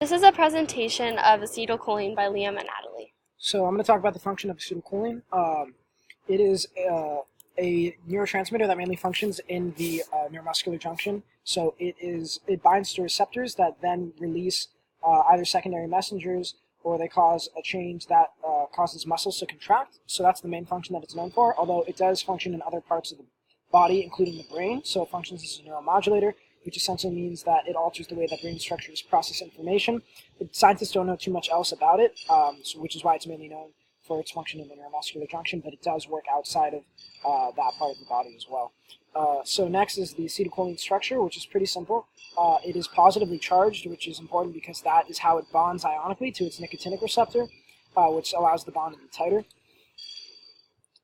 This is a presentation of acetylcholine by Liam and Natalie. So I'm going to talk about the function of acetylcholine. It is a neurotransmitter that mainly functions in the neuromuscular junction. So it binds to receptors that then release either secondary messengers, or they cause a change that causes muscles to contract. So that's the main function that it's known for, although it does function in other parts of the body, including the brain. So it functions as a neuromodulator, which essentially means that it alters the way that brain structures process information. But scientists don't know too much else about it, which is why it's mainly known for its function in the neuromuscular junction, but it does work outside of that part of the body as well. So next is the acetylcholine structure, which is pretty simple. It is positively charged, which is important because that is how it bonds ionically to its nicotinic receptor, which allows the bond to be tighter.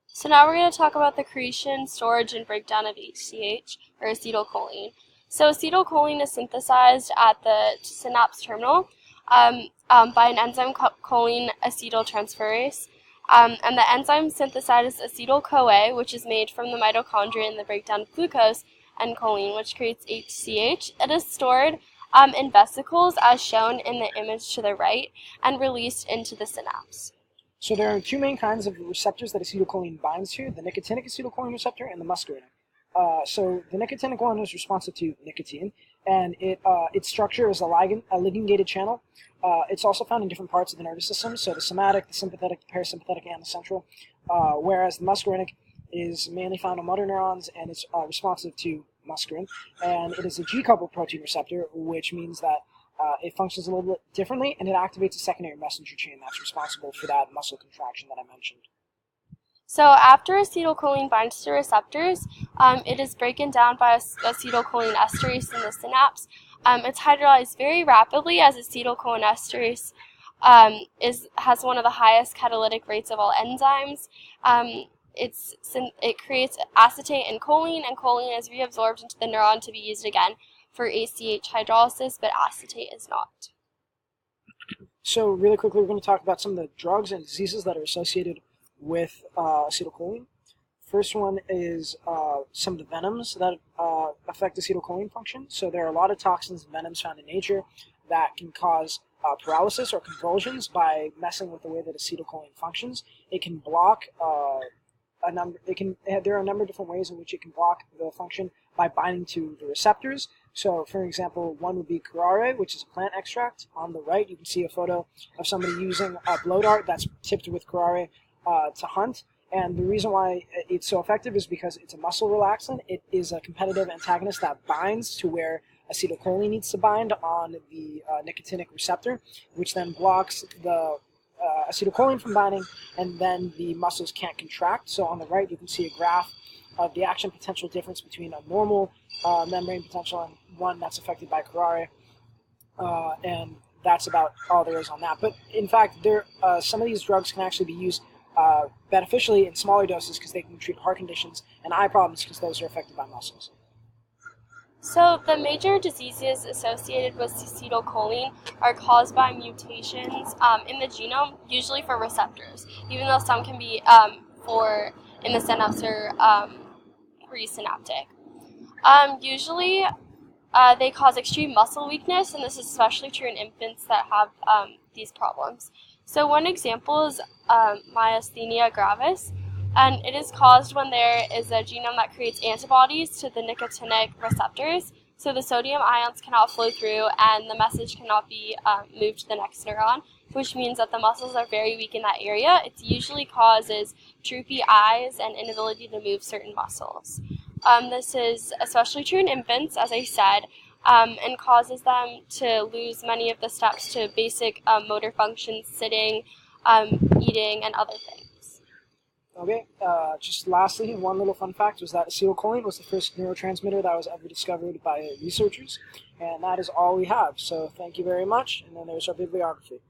So now we're going to talk about the creation, storage, and breakdown of ACh, or acetylcholine. So acetylcholine is synthesized at the synapse terminal by an enzyme called choline acetyltransferase. And the enzyme synthesizes acetyl-CoA, which is made from the mitochondria in the breakdown of glucose, and choline, which creates ACh. It is stored in vesicles, as shown in the image to the right, and released into the synapse. So there are two main kinds of receptors that acetylcholine binds to, the nicotinic acetylcholine receptor and the muscarinic. So the nicotinic one is responsive to nicotine, and its structure is a ligand-gated channel. It's also found in different parts of the nervous system, so the somatic, the sympathetic, the parasympathetic, and the central, whereas the muscarinic is mainly found in motor neurons, and it's responsive to muscarine, and it is a G-coupled protein receptor, which means that it functions a little bit differently, and it activates a secondary messenger chain that's responsible for that muscle contraction that I mentioned. So after acetylcholine binds to receptors, it is broken down by acetylcholine esterase in the synapse. It's hydrolyzed very rapidly, as acetylcholine esterase has one of the highest catalytic rates of all enzymes. It creates acetate and choline is reabsorbed into the neuron to be used again for ACh hydrolysis, but acetate is not. So really quickly, we're going to talk about some of the drugs and diseases that are associated with acetylcholine. First one is some of the venoms that affect acetylcholine function. So there are a lot of toxins and venoms found in nature that can cause paralysis or convulsions by messing with the way that acetylcholine functions. It can block there are a number of different ways in which it can block the function by binding to the receptors. So, for example, one would be curare, which is a plant extract. On the right, you can see a photo of somebody using a blow dart that's tipped with curare to hunt. And the reason why it's so effective is because it's a muscle relaxant. It is a competitive antagonist that binds to where acetylcholine needs to bind on the nicotinic receptor, which then blocks the acetylcholine from binding, and then the muscles can't contract. So on the right, you can see a graph of the action potential difference between a normal membrane potential and one that's affected by curare, and that's about all there is on that. But in fact, some of these drugs can actually be used beneficially in smaller doses because they can treat heart conditions and eye problems because those are affected by muscles. So the major diseases associated with acetylcholine are caused by mutations in the genome, usually for receptors, even though some can be in the synapse or presynaptic. Usually they cause extreme muscle weakness, and this is especially true in infants that have these problems. So one example is myasthenia gravis, and it is caused when there is a genome that creates antibodies to the nicotinic receptors, so the sodium ions cannot flow through and the message cannot be moved to the next neuron, which means that the muscles are very weak in that area. It usually causes droopy eyes and inability to move certain muscles. This is especially true in infants, as I said, and causes them to lose many of the steps to basic motor functions, sitting, eating, and other things. Okay, just lastly, one little fun fact was that acetylcholine was the first neurotransmitter that was ever discovered by researchers, and that is all we have. So thank you very much, and then there's our bibliography.